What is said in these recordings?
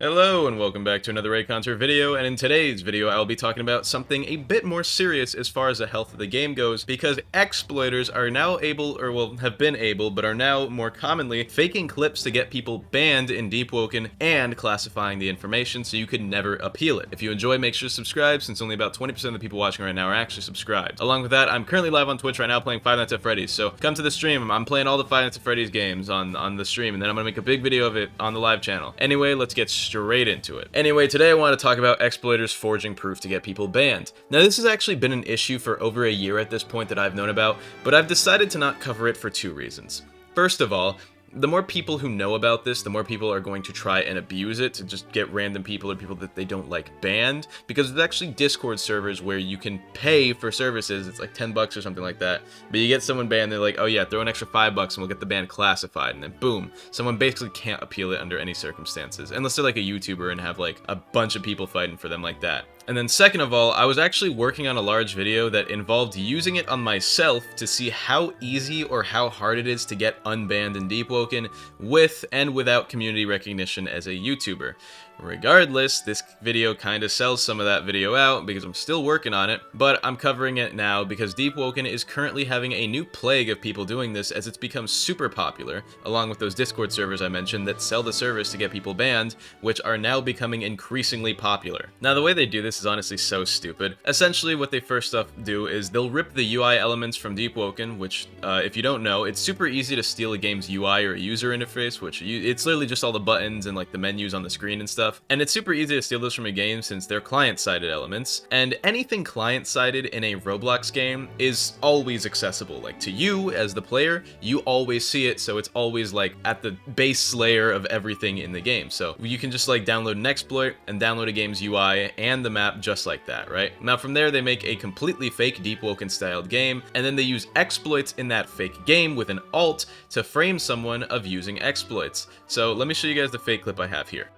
Hello and welcome back to another Reaconteur video, and in today's video I'll be talking about something a bit more serious as far as the health of the game goes, because exploiters are now able, or well, have been able, but are now more commonly faking clips to get people banned in Deepwoken and classifying the information so you could never appeal it. If you enjoy, make sure to subscribe, since only about 20% of the people watching right now are actually subscribed. Along with that, I'm currently live on Twitch right now playing Five Nights at Freddy's, so come to the stream. I'm playing all the Five Nights at Freddy's games on the stream, and then I'm gonna make a big video of it on the live channel. Anyway, let's get straight into it. Anyway, today I want to talk about exploiters forging proof to get people banned. Now, this has actually been an issue for over a year at this point that I've known about, but I've decided to not cover it for two reasons. First of all, the more people who know about this, the more people are going to try and abuse it to just get random people or people that they don't like banned, because there's actually Discord servers where you can pay for services. It's like 10 bucks or something like that, but you get someone banned, they're like, oh yeah, throw an extra 5 bucks and we'll get the ban classified, and then boom, someone basically can't appeal it under any circumstances, unless they're like a YouTuber and have like a bunch of people fighting for them like that. And then second of all, I was actually working on a large video that involved using it on myself to see how easy or how hard it is to get unbanned in Deepwoken with and without community recognition as a YouTuber. Regardless, this video kind of sells some of that video out because I'm still working on it, but I'm covering it now because Deepwoken is currently having a new plague of people doing this as it's become super popular, along with those Discord servers I mentioned that sell the service to get people banned, which are now becoming increasingly popular. Now, the way they do this is honestly so stupid. Essentially, what they first off do is they'll rip the UI elements from Deepwoken, which, if you don't know, it's super easy to steal a game's UI or user interface, which it's literally just all the buttons and like the menus on the screen and stuff. And it's super easy to steal those from a game since they're client-sided elements, and anything client-sided in a Roblox game is always accessible. Like, to you as the player, you always see it, so it's always like at the base layer of everything in the game. So you can just like download an exploit and download a game's UI and the map just like that, right? Now from there they make a completely fake Deepwoken styled game, and then they use exploits in that fake game with an alt to frame someone of using exploits. So let me show you guys the fake clip I have here.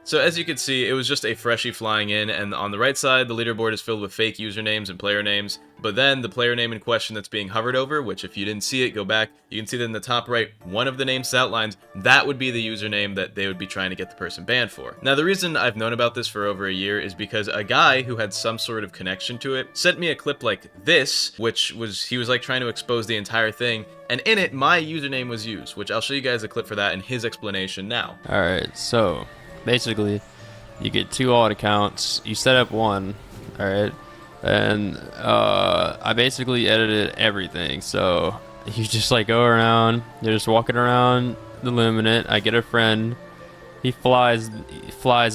So as you can see, it was just a freshie flying in, and on the right side, the leaderboard is filled with fake usernames and player names, but then the player name in question that's being hovered over, which if you didn't see it, go back, you can see that in the top right, one of the names outlined, that would be the username that they would be trying to get the person banned for. Now, the reason I've known about this for over a year is because a guy who had some sort of connection to it sent me a clip like this, he was like trying to expose the entire thing, and in it, my username was used, which I'll show you guys a clip for that and his explanation now. Alright, so basically, you get two alt accounts, you set up one, alright, and I basically edited everything. So you just like go around, you're just walking around the Luminant, I get a friend, he flies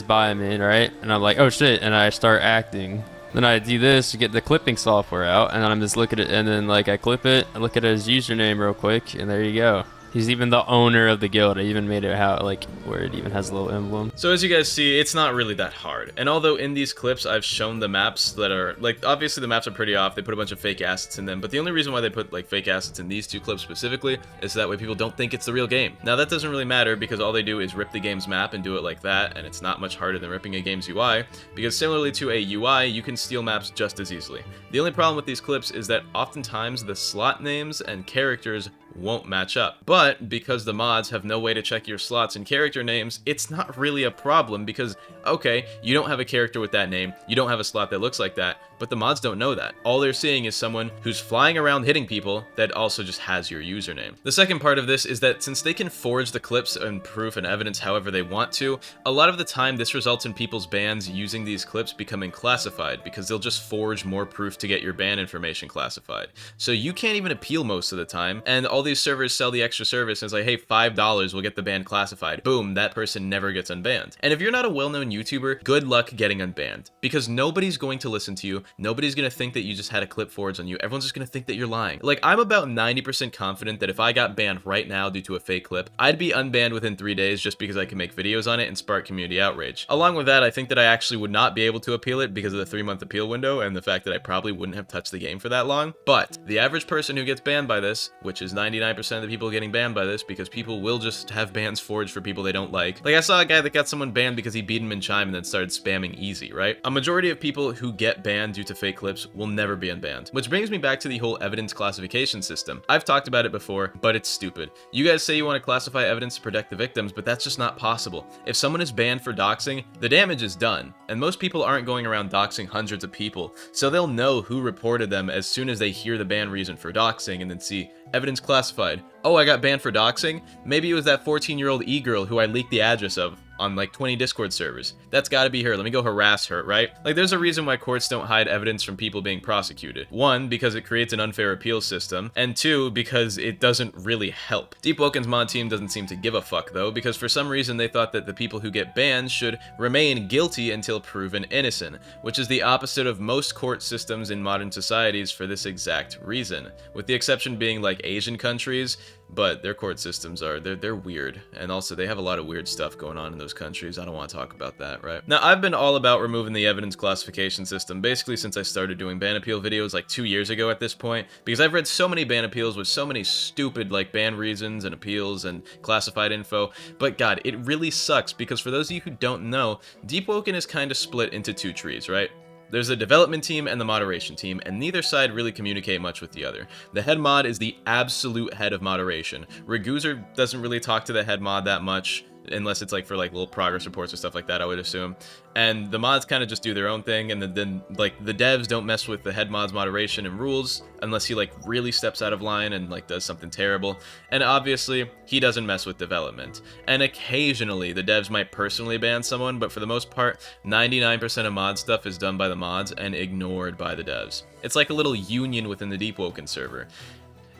by me, right, and I'm like, oh shit, and I start acting. Then I do this to get the clipping software out, and then I'm just looking at it, and then like I clip it, I look at his username real quick, and there you go. He's even the owner of the guild. I even made it out like where it even has a little emblem. So as you guys see, it's not really that hard. And although in these clips I've shown the maps that are, like, obviously the maps are pretty off, they put a bunch of fake assets in them, but the only reason why they put like fake assets in these two clips specifically is so that way people don't think it's the real game. Now that doesn't really matter because all they do is rip the game's map and do it like that, and it's not much harder than ripping a game's UI, because similarly to a UI, you can steal maps just as easily. The only problem with these clips is that oftentimes the slot names and characters won't match up. But because the mods have no way to check your slots and character names, it's not really a problem because, okay, you don't have a character with that name, you don't have a slot that looks like that, but the mods don't know that. All they're seeing is someone who's flying around hitting people that also just has your username. The second part of this is that since they can forge the clips and proof and evidence however they want to, a lot of the time this results in people's bans using these clips becoming classified because they'll just forge more proof to get your ban information classified. So you can't even appeal most of the time, and all these servers sell the extra service and it's like, hey, $5 will get the ban classified. Boom, that person never gets unbanned. And if you're not a well-known YouTuber, good luck getting unbanned because nobody's going to listen to you. Nobody's gonna think that you just had a clip forged on you. Everyone's just gonna think that you're lying. Like, I'm about 90% confident that if I got banned right now due to a fake clip, I'd be unbanned within 3 days just because I can make videos on it and spark community outrage. Along with that, I think that I actually would not be able to appeal it because of the 3-month appeal window and the fact that I probably wouldn't have touched the game for that long. But the average person who gets banned by this, which is 99% of the people getting banned by this because people will just have bans forged for people they don't like. Like, I saw a guy that got someone banned because he beat him in and chime and then started spamming easy, right? A majority of people who get banned due to fake clips will never be unbanned. Which brings me back to the whole evidence classification system. I've talked about it before, but it's stupid. You guys say you want to classify evidence to protect the victims, but that's just not possible. If someone is banned for doxing, the damage is done. And most people aren't going around doxing hundreds of people, so they'll know who reported them as soon as they hear the ban reason for doxing and then see evidence classified. Oh, I got banned for doxing? Maybe it was that 14-year-old e-girl who I leaked the address of on like 20 Discord servers. That's gotta be her. Let me go harass her, right? Like, there's a reason why courts don't hide evidence from people being prosecuted. One, because it creates an unfair appeal system, and two, because it doesn't really help. Deepwoken's mod team doesn't seem to give a fuck though, because for some reason they thought that the people who get banned should remain guilty until proven innocent, which is the opposite of most court systems in modern societies for this exact reason, with the exception being like Asian countries. But their court systems are, they're weird. And also they have a lot of weird stuff going on in those countries. I don't want to talk about that, right? Now, I've been all about removing the evidence classification system basically since I started doing ban appeal videos like 2 years ago at this point, because I've read so many ban appeals with so many stupid like ban reasons and appeals and classified info. But God, it really sucks because for those of you who don't know, Deepwoken is kind of split into two trees, right? There's the development team and the moderation team, and neither side really communicate much with the other. The head mod is the absolute head of moderation. Reaconteur doesn't really talk to the head mod that much, unless it's like for like little progress reports or stuff like that, I would assume. And the mods kind of just do their own thing, and then like the devs don't mess with the head mod's moderation and rules unless he like really steps out of line and like does something terrible. And obviously he doesn't mess with development. And occasionally the devs might personally ban someone, but for the most part 99% of mod stuff is done by the mods and ignored by the devs. It's like a little union within the Deepwoken server.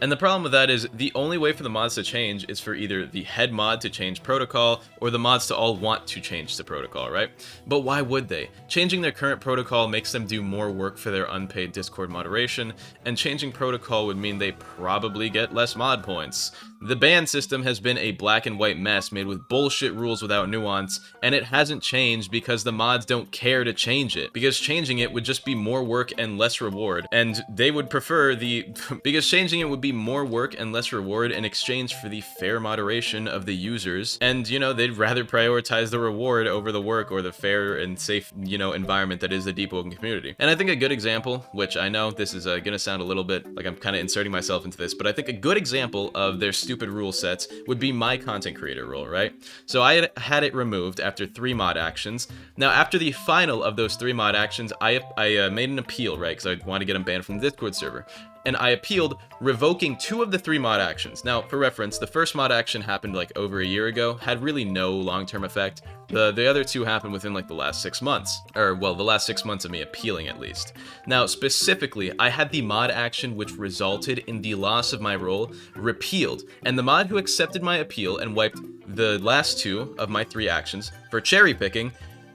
And the problem with that is the only way for the mods to change is for either the head mod to change protocol or the mods to all want to change the protocol, right? But why would they? Changing their current protocol makes them do more work for their unpaid Discord moderation, and changing protocol would mean they probably get less mod points. The ban system has been a black and white mess made with bullshit rules without nuance, and it hasn't changed because the mods don't care to change it, because changing it would just be more work and less reward, and they would prefer because changing it would be more work and less reward in exchange for the fair moderation of the users, and you know, they'd rather prioritize the reward over the work or the fair and safe, you know, environment that is the Deepwoken community. And I think a good example, which I know this is gonna sound a little bit like I'm kind of inserting myself into this, but I think a good example of their stupid rule sets would be my content creator role, right? So I had it removed after 3 mod actions. Now, after the final of those 3 mod actions, I made an appeal, right? Because I wanted to get them banned from the Discord server. And I appealed, revoking 2 of the 3 mod actions. Now, for reference, the first mod action happened like over a year ago, had really no long-term effect. The other 2 happened within like the last 6 months, or well, the last 6 months of me appealing at least. Now, specifically, I had the mod action which resulted in the loss of my role repealed, and the mod who accepted my appeal and wiped the last 2 of my 3 actions for cherry picking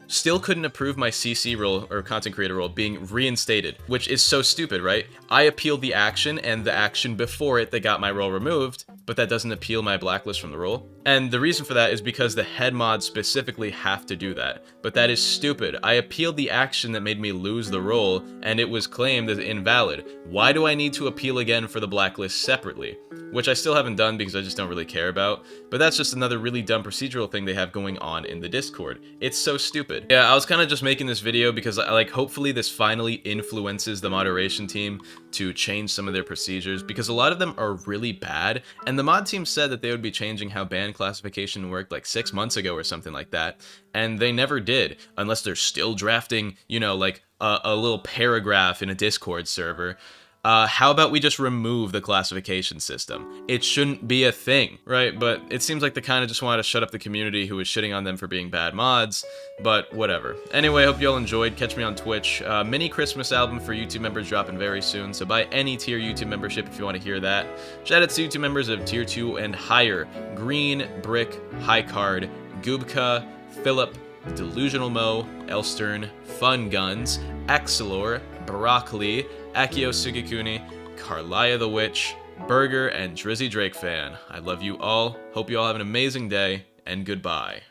still couldn't approve my CC role or content creator role being reinstated, which is so stupid, right? I appealed the action and the action before it that got my role removed, but that doesn't appeal my blacklist from the role. And the reason for that is because the head mods specifically have to do that. But that is stupid. I appealed the action that made me lose the role, and it was claimed as invalid. Why do I need to appeal again for the blacklist separately? Which I still haven't done because I just don't really care about. But that's just another really dumb procedural thing they have going on in the Discord. It's so stupid. Yeah, I was kind of just making this video because like hopefully this finally influences the moderation team to change some of their procedures, because a lot of them are really bad, and the mod team said that they would be changing how ban classification worked like 6 months ago or something like that, and they never did, unless they're still drafting, you know, like a little paragraph in a Discord server. How about we just remove the classification system? It shouldn't be a thing, right? But it seems like they kind of just wanted to shut up the community who was shitting on them for being bad mods, but whatever. Anyway, I hope you all enjoyed. Catch me on Twitch. Mini Christmas album for YouTube members dropping very soon, so buy any tier YouTube membership if you want to hear that. Shout out to YouTube members of tier 2 and higher: Green, Brick, High Card, Gubka, Philip, Delusional Mo, Elstern, Fun Guns, Axelor, Broccoli, Akio Sugikuni, Carlia the Witch, Burger, and Drizzy Drake Fan. I love you all. Hope you all have an amazing day, and goodbye.